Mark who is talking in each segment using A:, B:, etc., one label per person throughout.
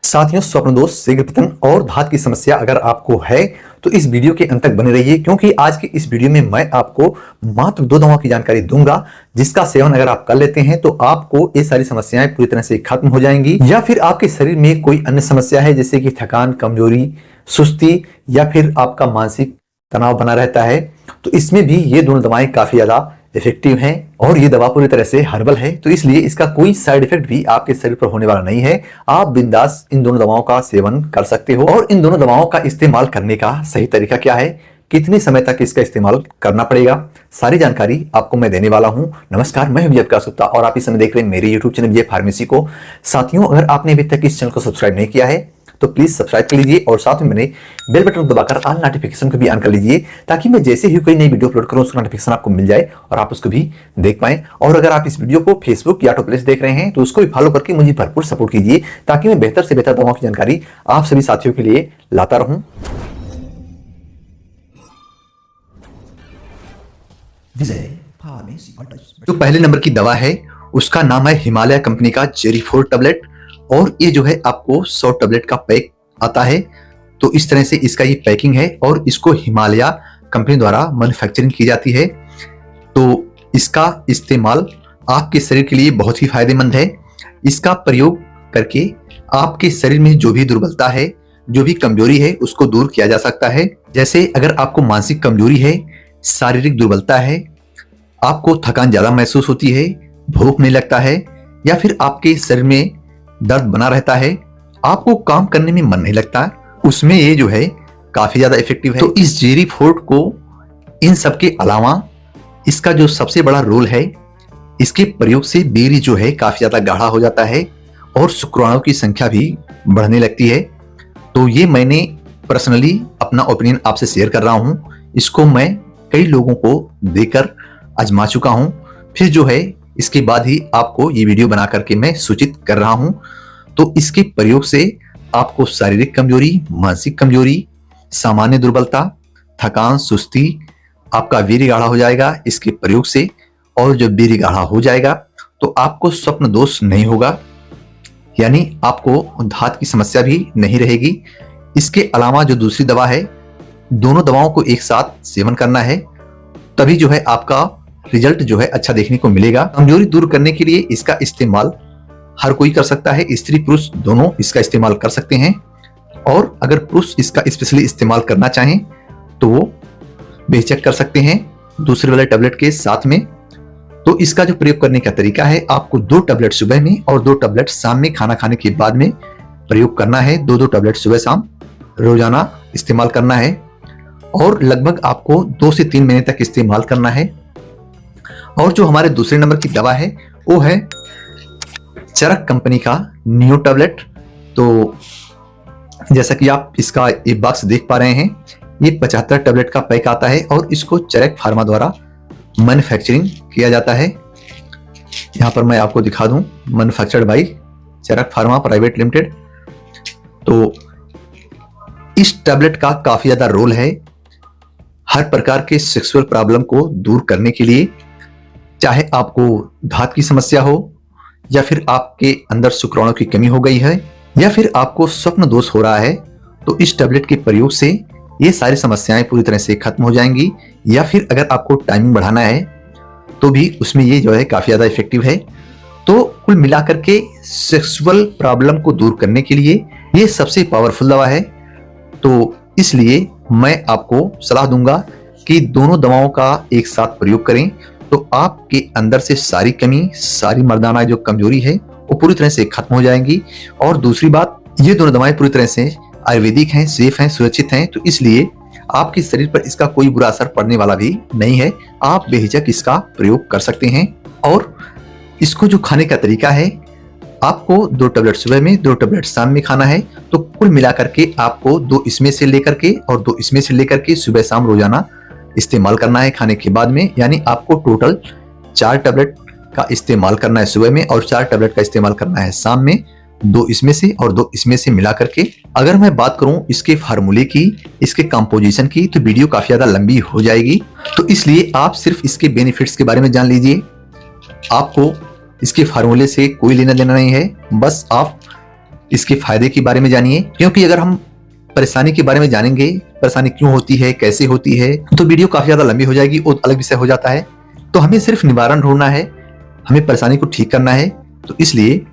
A: साथियों, स्वप्न दोष, शीघ्र पतन और धात की समस्या अगर आपको है तो इस वीडियो के अंत तक बने रहिए, क्योंकि आज की इस वीडियो में मैं आपको मात्र 2 दवाओं की जानकारी दूंगा जिसका सेवन अगर आप कर लेते हैं तो आपको ये सारी समस्याएं पूरी तरह से खत्म हो जाएंगी। या फिर आपके शरीर में कोई अन्य समस्या है जैसे कि थकान, कमजोरी, सुस्ती या फिर आपका मानसिक तनाव बना रहता है, तो इसमें भी ये दोनों दवाएं काफी ज्यादा इफेक्टिव हैं और ये दवा पूरी तरह से हर्बल है, तो इसलिए इसका कोई साइड इफेक्ट भी आपके शरीर पर होने वाला नहीं है। आप बिंदास इन दोनों दवाओं का सेवन कर सकते हो। और इन दोनों दवाओं का इस्तेमाल करने का सही तरीका क्या है, कितने समय तक इसका इस्तेमाल करना पड़ेगा, सारी जानकारी आपको मैं देने वाला हूं। नमस्कार, मैं विजय प्रकाश गुप्ता और आप इस समय देख रहे हैं मेरे यूट्यूब चैनल विजय फार्मेसी को। साथियों, अगर आपने अभी तक इस चैनल को सब्सक्राइब नहीं किया है तो प्लीज सब्सक्राइब कर लीजिए और साथ में मैंने बेल बटन दबाकर ऑल नोटिफिकेशन को भी ऑन कर लीजिए, ताकि मैं जैसे ही कोई नई वीडियो अपलोड करूं उसका नोटिफिकेशन आपको मिल जाए और आप उसको भी देख पाएं। और अगर आप इस वीडियो को फेसबुक या टॉप से देख रहे हैं तो उसको भी फॉलो करके मुझे भरपूर सपोर्ट कीजिए, ताकि मैं बेहतर से बेहतर दवाओं की जानकारी आप सभी साथियों के लिए लाता रहूं। जो पहले नंबर की दवा है उसका नाम है हिमालय कंपनी का जेरी 4 टैबलेट, और ये जो है आपको 100 टैबलेट का पैक आता है। तो इस तरह से इसका ये पैकिंग है और इसको हिमालय कंपनी द्वारा मैन्युफैक्चरिंग की जाती है। तो इसका इस्तेमाल आपके शरीर के लिए बहुत ही फायदेमंद है। इसका प्रयोग करके आपके शरीर में जो भी दुर्बलता है, जो भी कमजोरी है, उसको दूर किया जा सकता है। जैसे अगर आपको मानसिक कमजोरी है, शारीरिक दुर्बलता है, आपको थकान ज्यादा महसूस होती है, भूख नहीं लगता है, या फिर आपके शरीर में दर्द बना रहता है, आपको काम करने में मन नहीं लगता, उसमें ये जो है काफी ज्यादा इफेक्टिव है। तो इस जेरी 4 को इन सब के अलावा इसका जो सबसे बड़ा रोल है, इसके प्रयोग से बेरी जो है काफी ज्यादा गाढ़ा हो जाता है और शुक्राणुओं की संख्या भी बढ़ने लगती है। तो ये मैंने पर्सनली अपना ओपिनियन आपसे शेयर कर रहा हूं। इसको मैं कई लोगों को देकर आजमा चुका हूं, फिर जो है इसके बाद ही आपको ये वीडियो बना करके मैं सूचित कर रहा हूं। तो इसके प्रयोग से आपको शारीरिक कमजोरी, मानसिक कमजोरी, सामान्य दुर्बलता, थकान, सुस्ती, आपका वीर्य गाढ़ा हो जाएगा इसके प्रयोग से। और जब वीर्य गाढ़ा हो जाएगा तो आपको स्वप्न दोष नहीं होगा, यानी आपको धात की समस्या भी नहीं रहेगी। इसके अलावा जो दूसरी दवा है, दोनों दवाओं को एक साथ सेवन करना है, तभी जो है आपका रिजल्ट जो है अच्छा देखने को मिलेगा। कमजोरी दूर करने के लिए इसका इस्तेमाल हर कोई कर सकता है, स्त्री पुरुष दोनों इसका इस्तेमाल कर सकते हैं। और अगर पुरुष इसका स्पेशली इस्तेमाल करना चाहें तो वो बेशक कर सकते हैं दूसरे वाले टैबलेट के साथ में। तो इसका जो प्रयोग करने का तरीका है, आपको 2 टैबलेट सुबह में और 2 टैबलेट शाम में खाना खाने के बाद में प्रयोग करना है। 2-2 टैबलेट सुबह शाम रोजाना इस्तेमाल करना है और लगभग आपको 2 से 3 महीने तक इस्तेमाल करना है। और जो हमारे दूसरे नंबर की दवा है वो है चरक कंपनी का न्यू टैबलेट। तो जैसा कि आप इसका ये बॉक्स देख पा रहे हैं, ये 75 टैबलेट का पैक आता है और इसको चरक फार्मा द्वारा मैन्युफैक्चरिंग किया जाता है। यहां पर मैं आपको दिखा दूं, manufactured by Charak pharma private limited. तो इस टैबलेट का काफी ज्यादा रोल है हर प्रकार के सेक्सुअल प्रॉब्लम को दूर करने के लिए, चाहे आपको धात की समस्या हो, या फिर आपके अंदर शुक्राणु की कमी हो गई है, या फिर आपको स्वप्न दोष हो रहा है, तो इस टैबलेट के प्रयोग से ये सारी समस्याएं पूरी तरह से खत्म हो जाएंगी। या फिर अगर आपको टाइमिंग बढ़ाना है तो भी उसमें ये जो है काफी ज्यादा इफेक्टिव है। तो कुल मिलाकर के सेक्सुअल प्रॉब्लम को दूर करने के लिए ये सबसे पावरफुल दवा है। तो इसलिए मैं आपको सलाह दूंगा कि दोनों दवाओं का एक साथ प्रयोग करें, तो आपके अंदर से सारी कमी, सारी मर्दाना जो कमजोरी है वो पूरी तरह से खत्म हो जाएंगी। और दूसरी बात, ये दोनों दवाएं पूरी तरह से आयुर्वेदिक हैं, सेफ हैं, सुरक्षित हैं, तो इसलिए आपके शरीर पर इसका कोई बुरा असर पड़ने वाला भी नहीं है। आप बेहिचक इसका प्रयोग कर सकते हैं। और इसको जो खाने का तरीका है, आपको 2 टैबलेट सुबह में, 2 टैबलेट शाम में खाना है। तो कुल मिलाकर के आपको 2 इसमें से लेकर के और 2 इसमें से लेकर के सुबह शाम रोजाना इस्तेमाल करना है खाने के बाद में, यानी आपको टोटल 4 टैबलेट का इस्तेमाल करना है सुबह में और 4 टैबलेट का इस्तेमाल करना है शाम में, 2 इसमें से और 2 इसमें से मिला करके। अगर मैं बात करूं इसके फार्मूले की, इसके कंपोजिशन की, तो वीडियो काफी ज्यादा लंबी हो जाएगी। तो इसलिए आप सिर्फ इसके बेनिफिट्स के बारे में जान लीजिए। आपको इसके फार्मूले से कोई लेना देना नहीं है, बस आप इसके फायदे के बारे में जानिए, क्योंकि अगर हम परेशानी के बारे में जानेंगे, परेशानी क्यों होती है, कैसे होती है, तो वीडियो काफी ज्यादा लंबी हो जाएगी और अलग विषय हो जाता है। तो हमें सिर्फ निवारण ढूंढना है, हमें परेशानी को ठीक करना है। तो इसलिए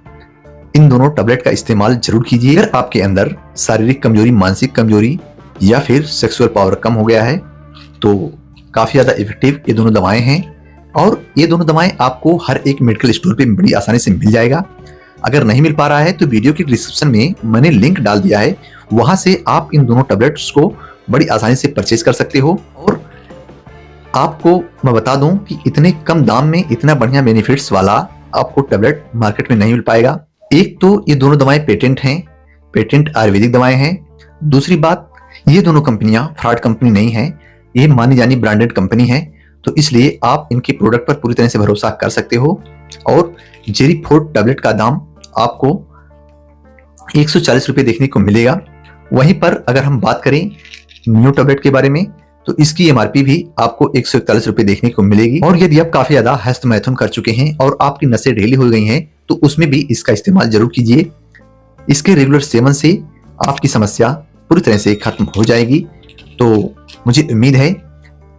A: इन दोनों टैबलेट का इस्तेमाल जरूर कीजिए। अगर आपके अंदर शारीरिक कमजोरी, मानसिक कमजोरी या फिर सेक्सुअल पावर कम हो गया है तो काफी ज्यादा इफेक्टिव ये दोनों दवाएं हैं। और ये दोनों दवाएं आपको हर एक मेडिकल स्टोर पे बड़ी आसानी से मिल जाएगा। अगर नहीं मिल पा रहा है तो वीडियो की डिस्क्रिप्शन में मैंने लिंक डाल दिया है, वहां से आप इन दोनों टैबलेट्स को बड़ी आसानी से परचेज कर सकते हो। और आपको मैं बता दूं कि इतने कम दाम में इतना बढ़िया बेनिफिट्स वाला आपको टैबलेट मार्केट में नहीं मिल पाएगा। एक तो ये दोनों दवाएं पेटेंट हैं, पेटेंट आयुर्वेदिक दवाएं हैं। दूसरी बात, ये दोनों कंपनियां फ्रॉड कंपनी नहीं है, ये मानी जानी ब्रांडेड कंपनी है। तो इसलिए आप इनके प्रोडक्ट पर पूरी तरह से भरोसा कर सकते हो। और जेरीफोर्ट टैबलेट का दाम आपको 140 रुपए देखने को मिलेगा। वहीं पर अगर हम बात करें न्यू टैबलेट के बारे में तो इसकी एमआरपी भी आपको 141 रुपए देखने को मिलेगी। और यदि आप काफी ज्यादा हस्तमैथुन कर चुके हैं और आपकी नसें ढीली हो गई हैं तो उसमें भी इसका इस्तेमाल जरूर कीजिए। इसके रेगुलर सेवन से आपकी समस्या पूरी तरह से खत्म हो जाएगी। तो मुझे उम्मीद है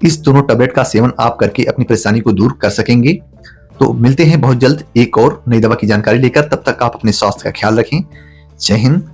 A: इस दोनों टैबलेट का सेवन आप करके अपनी परेशानी को दूर कर सकेंगे। तो मिलते हैं बहुत जल्द एक और नई दवा की जानकारी लेकर। तब तक आप अपने स्वास्थ्य का ख्याल रखें। जय हिंद,